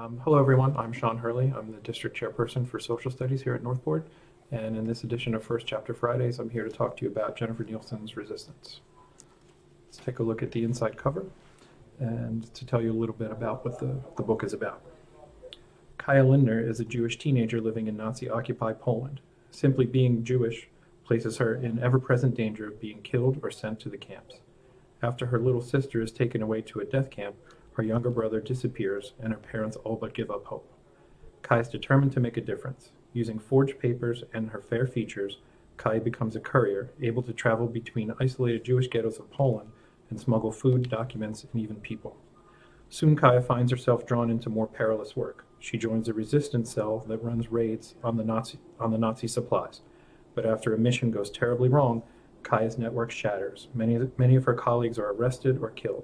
Hello, everyone. I'm Sean Hurley. I'm the District Chairperson for Social Studies here at Northport. And in this edition of First Chapter Fridays, I'm here to talk to you about Jennifer Nielsen's Resistance. Let's take a look at the inside cover and to tell you a little bit about what the book is about. Kaya Lindner is a Jewish teenager living in Nazi-occupied Poland. Simply being Jewish places her in ever-present danger of being killed or sent to the camps. After her little sister is taken away to a death camp, her younger brother disappears, and her parents all but give up hope. Kai is determined to make a difference. Using forged papers and her fair features, Kai becomes a courier, able to travel between isolated Jewish ghettos of Poland and smuggle food, documents, and even people. Soon Kaya finds herself drawn into more perilous work. She joins a resistance cell that runs raids on the Nazi supplies. But after a mission goes terribly wrong, Kaya's network shatters. Many of her colleagues are arrested or killed.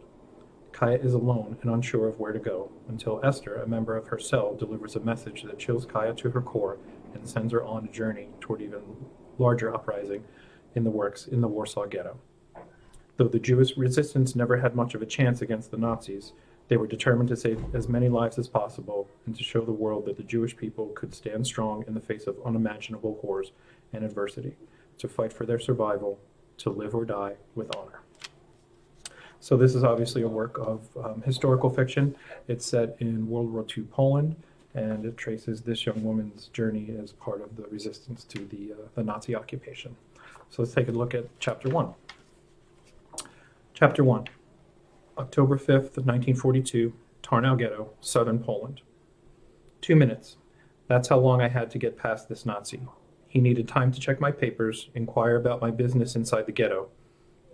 Kaya is alone and unsure of where to go, until Esther, a member of her cell, delivers a message that chills Kaya to her core and sends her on a journey toward even larger uprising in the works in the Warsaw Ghetto. Though the Jewish resistance never had much of a chance against the Nazis, they were determined to save as many lives as possible and to show the world that the Jewish people could stand strong in the face of unimaginable horrors and adversity, to fight for their survival, to live or die with honor. So this is obviously a work of historical fiction. It's set in World War II Poland, and it traces this young woman's journey as part of the resistance to the Nazi occupation. So let's take a look at Chapter 1. Chapter 1, October 5th of 1942, Tarnow Ghetto, southern Poland. 2 minutes. That's how long I had to get past this Nazi. He needed time to check my papers, inquire about my business inside the ghetto.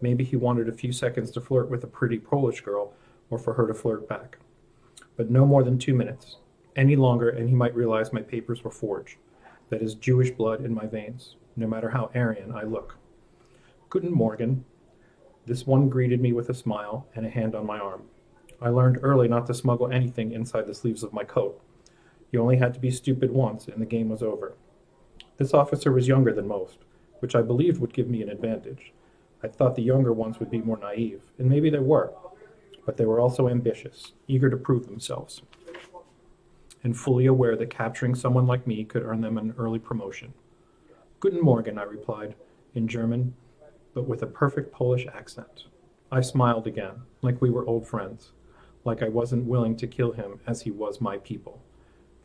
Maybe he wanted a few seconds to flirt with a pretty Polish girl, or for her to flirt back. But no more than 2 minutes. Any longer, and he might realize my papers were forged. That is Jewish blood in my veins, no matter how Aryan I look. Guten Morgen. This one greeted me with a smile and a hand on my arm. I learned early not to smuggle anything inside the sleeves of my coat. You only had to be stupid once, and the game was over. This officer was younger than most, which I believed would give me an advantage. I thought the younger ones would be more naive, and maybe they were, but they were also ambitious, eager to prove themselves, and fully aware that capturing someone like me could earn them an early promotion. Guten Morgen, I replied, in German, but with a perfect Polish accent. I smiled again, like we were old friends, like I wasn't willing to kill him as he was my people.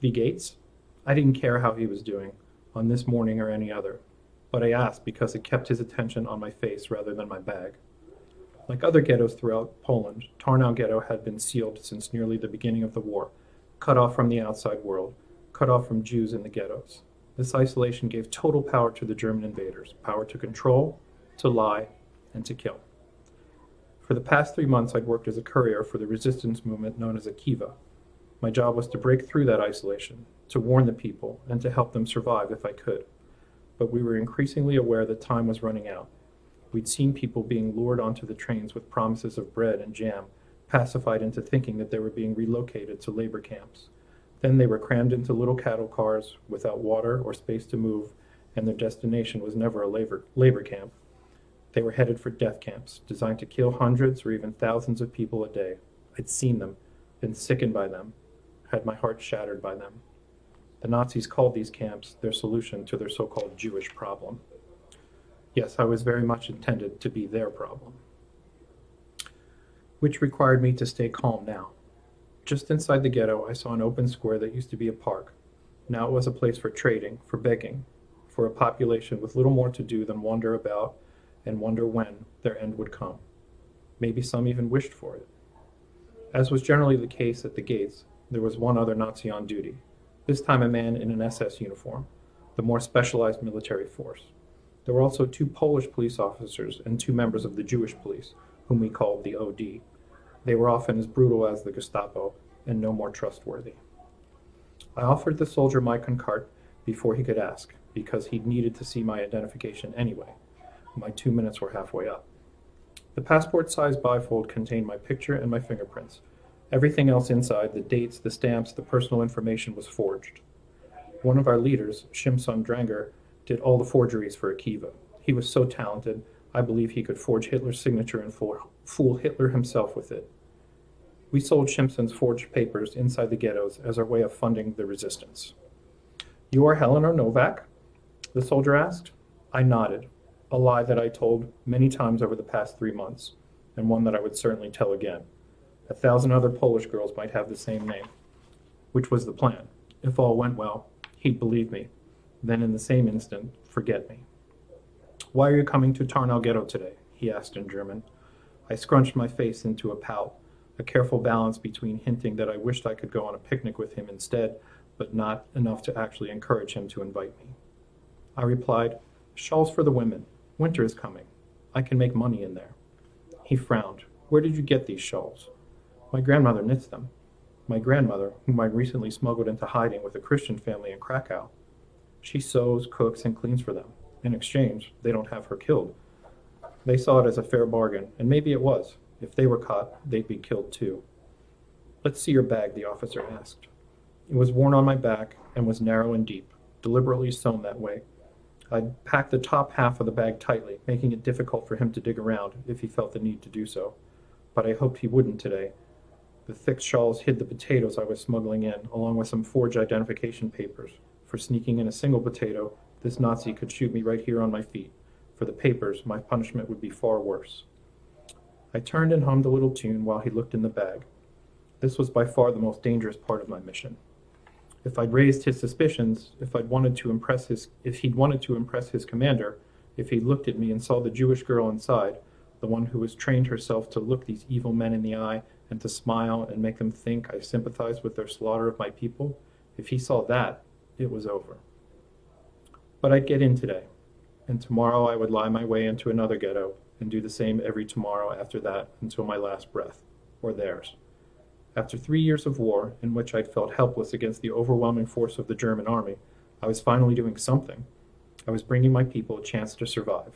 Wie geht's? I didn't care how he was doing, on this morning or any other. But I asked because it kept his attention on my face rather than my bag. Like other ghettos throughout Poland, Tarnow Ghetto had been sealed since nearly the beginning of the war, cut off from the outside world, cut off from Jews in the ghettos. This isolation gave total power to the German invaders, power to control, to lie, and to kill. For the past 3 months, I'd worked as a courier for the resistance movement known as Akiva. My job was to break through that isolation, to warn the people, and to help them survive if I could. But we were increasingly aware that time was running out. We'd seen people being lured onto the trains with promises of bread and jam, pacified into thinking that they were being relocated to labor camps. Then they were crammed into little cattle cars without water or space to move, and their destination was never a labor camp. They were headed for death camps, designed to kill hundreds or even thousands of people a day. I'd seen them, been sickened by them, had my heart shattered by them. The Nazis called these camps their solution to their so-called Jewish problem. Yes, I was very much intended to be their problem. Which required me to stay calm now. Just inside the ghetto, I saw an open square that used to be a park. Now it was a place for trading, for begging, for a population with little more to do than wander about and wonder when their end would come. Maybe some even wished for it. As was generally the case at the gates, there was one other Nazi on duty. This time a man in an SS uniform, the more specialized military force. There were also 2 Polish police officers and 2 members of the Jewish police, whom we called the OD. They were often as brutal as the Gestapo, and no more trustworthy. I offered the soldier my concart before he could ask, because he'd needed to see my identification anyway. My 2 minutes were halfway up. The passport-sized bifold contained my picture and my fingerprints. Everything else inside, the dates, the stamps, the personal information, was forged. One of our leaders, Shimson Dranger, did all the forgeries for Akiva. He was so talented, I believe he could forge Hitler's signature and fool Hitler himself with it. We sold Simpson's forged papers inside the ghettos as our way of funding the resistance. You are Helena Novak? The soldier asked. I nodded, a lie that I told many times over the past 3 months, and one that I would certainly tell again. 1,000 other Polish girls might have the same name, which was the plan. If all went well, he'd believe me, then in the same instant, forget me. Why are you coming to Tarnow Ghetto today? He asked in German. I scrunched my face into a pout, a careful balance between hinting that I wished I could go on a picnic with him instead, but not enough to actually encourage him to invite me. I replied, shawls for the women. Winter is coming. I can make money in there. He frowned. Where did you get these shawls? My grandmother knits them. My grandmother, whom I recently smuggled into hiding with a Christian family in Krakow. She sews, cooks, and cleans for them. In exchange, they don't have her killed. They saw it as a fair bargain, and maybe it was. If they were caught, they'd be killed too. Let's see your bag, the officer asked. It was worn on my back and was narrow and deep, deliberately sewn that way. I'd packed the top half of the bag tightly, making it difficult for him to dig around if he felt the need to do so. But I hoped he wouldn't today. The thick shawls hid the potatoes I was smuggling in, along with some forged identification papers. For sneaking in a single potato, this Nazi could shoot me right here on my feet. For the papers, my punishment would be far worse. I turned and hummed a little tune while he looked in the bag. This was by far the most dangerous part of my mission. If I'd raised his suspicions, if he'd wanted to impress his commander, if he looked at me and saw the Jewish girl inside, the one who has trained herself to look these evil men in the eye and to smile and make them think I sympathized with their slaughter of my people, if he saw that, it was over. But I'd get in today, and tomorrow I would lie my way into another ghetto and do the same every tomorrow after that until my last breath, or theirs. After 3 years of war, in which I'd felt helpless against the overwhelming force of the German army, I was finally doing something. I was bringing my people a chance to survive.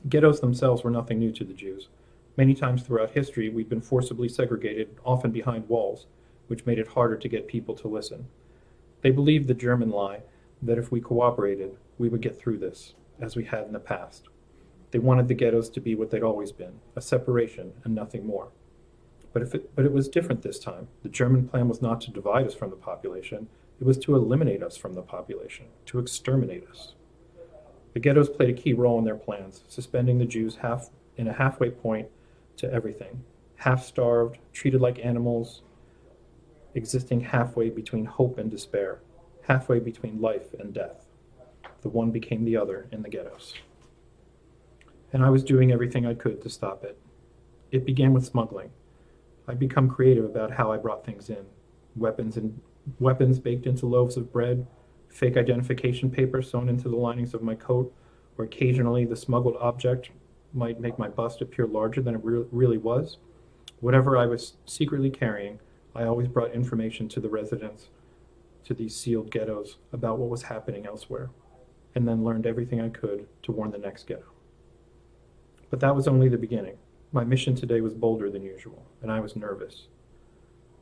Ghettos themselves were nothing new to the Jews. Many times throughout history, we'd been forcibly segregated, often behind walls, which made it harder to get people to listen. They believed the German lie that if we cooperated, we would get through this, as we had in the past. They wanted the ghettos to be what they'd always been, a separation and nothing more. But it was different this time. The German plan was not to divide us from the population. It was to eliminate us from the population, to exterminate us. The ghettos played a key role in their plans, suspending the Jews in a halfway point to everything. Half-starved, treated like animals, existing halfway between hope and despair, halfway between life and death. The one became the other in the ghettos. And I was doing everything I could to stop it. It began with smuggling. I'd become creative about how I brought things in. Weapons baked into loaves of bread, fake identification paper sewn into the linings of my coat, or occasionally the smuggled object might make my bust appear larger than it really was. Whatever I was secretly carrying, I always brought information to the residents, to these sealed ghettos, about what was happening elsewhere, and then learned everything I could to warn the next ghetto. But that was only the beginning. My mission today was bolder than usual, and I was nervous.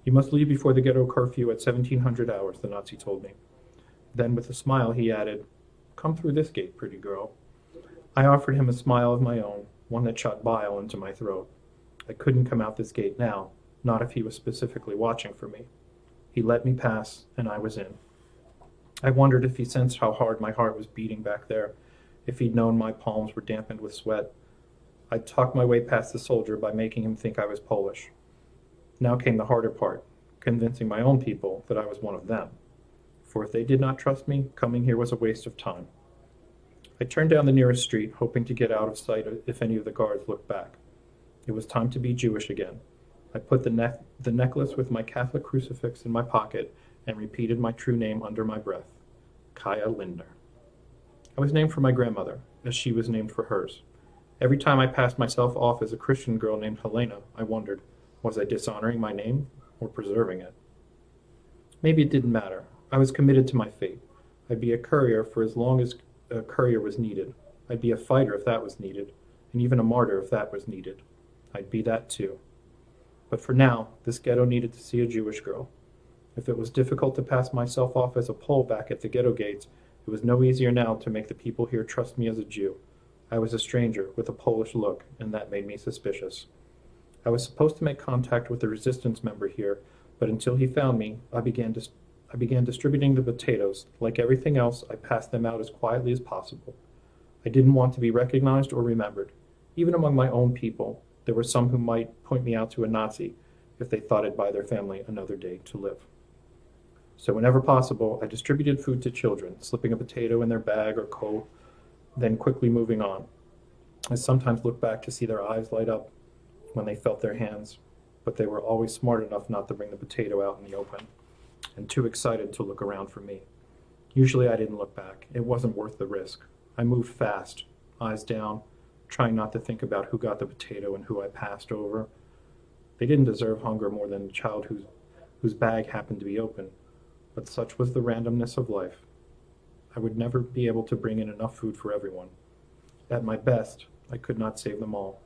You must leave before the ghetto curfew at 1700 hours, the Nazi told me. Then, with a smile, he added, Come through this gate, pretty girl. I offered him a smile of my own, one that shot bile into my throat. I couldn't come out this gate now, not if he was specifically watching for me. He let me pass, and I was in. I wondered if he sensed how hard my heart was beating back there, if he'd known my palms were dampened with sweat. I talked my way past the soldier by making him think I was Polish. Now came the harder part, convincing my own people that I was one of them. For if they did not trust me, coming here was a waste of time. I turned down the nearest street, hoping to get out of sight if any of the guards looked back. It was time to be Jewish again. I put the necklace with my Catholic crucifix in my pocket and repeated my true name under my breath, Kaya Lindner. I was named for my grandmother, as she was named for hers. Every time I passed myself off as a Christian girl named Helena, I wondered, was I dishonoring my name or preserving it? Maybe it didn't matter. I was committed to my fate. I'd be a courier for as long as a courier was needed. I'd be a fighter if that was needed, and even a martyr if that was needed. I'd be that too. But for now, this ghetto needed to see a Jewish girl. If it was difficult to pass myself off as a Pole back at the ghetto gates, it was no easier now to make the people here trust me as a Jew. I was a stranger with a Polish look, and that made me suspicious. I was supposed to make contact with the resistance member here, but until he found me, I began distributing the potatoes. Like everything else, I passed them out as quietly as possible. I didn't want to be recognized or remembered. Even among my own people, there were some who might point me out to a Nazi if they thought I'd buy their family another day to live. So whenever possible, I distributed food to children, slipping a potato in their bag or coat, then quickly moving on. I sometimes looked back to see their eyes light up when they felt their hands, but they were always smart enough not to bring the potato out in the open, and too excited to look around for me. Usually I didn't look back. It wasn't worth the risk. I moved fast, eyes down, trying not to think about who got the potato and who I passed over. They didn't deserve hunger more than a child whose bag happened to be open, but such was the randomness of life. I would never be able to bring in enough food for everyone. At my best, I could not save them all.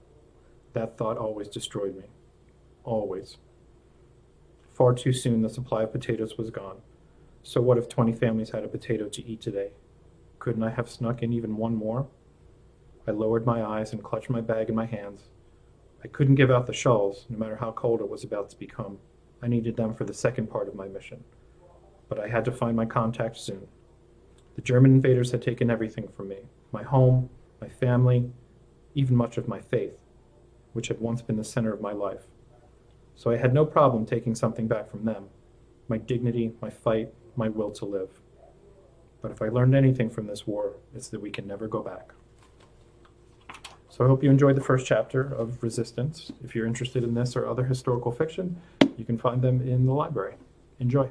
That thought always destroyed me. Always. Far too soon the supply of potatoes was gone. So what if 20 families had a potato to eat today? Couldn't I have snuck in even one more? I lowered my eyes and clutched my bag in my hands. I couldn't give out the shawls, no matter how cold it was about to become. I needed them for the second part of my mission. But I had to find my contact soon. The German invaders had taken everything from me. My home, my family, even much of my faith, which had once been the center of my life. So I had no problem taking something back from them. My dignity, my fight, my will to live. But if I learned anything from this war, it's that we can never go back. So I hope you enjoyed the first chapter of Resistance. If you're interested in this or other historical fiction, you can find them in the library. Enjoy.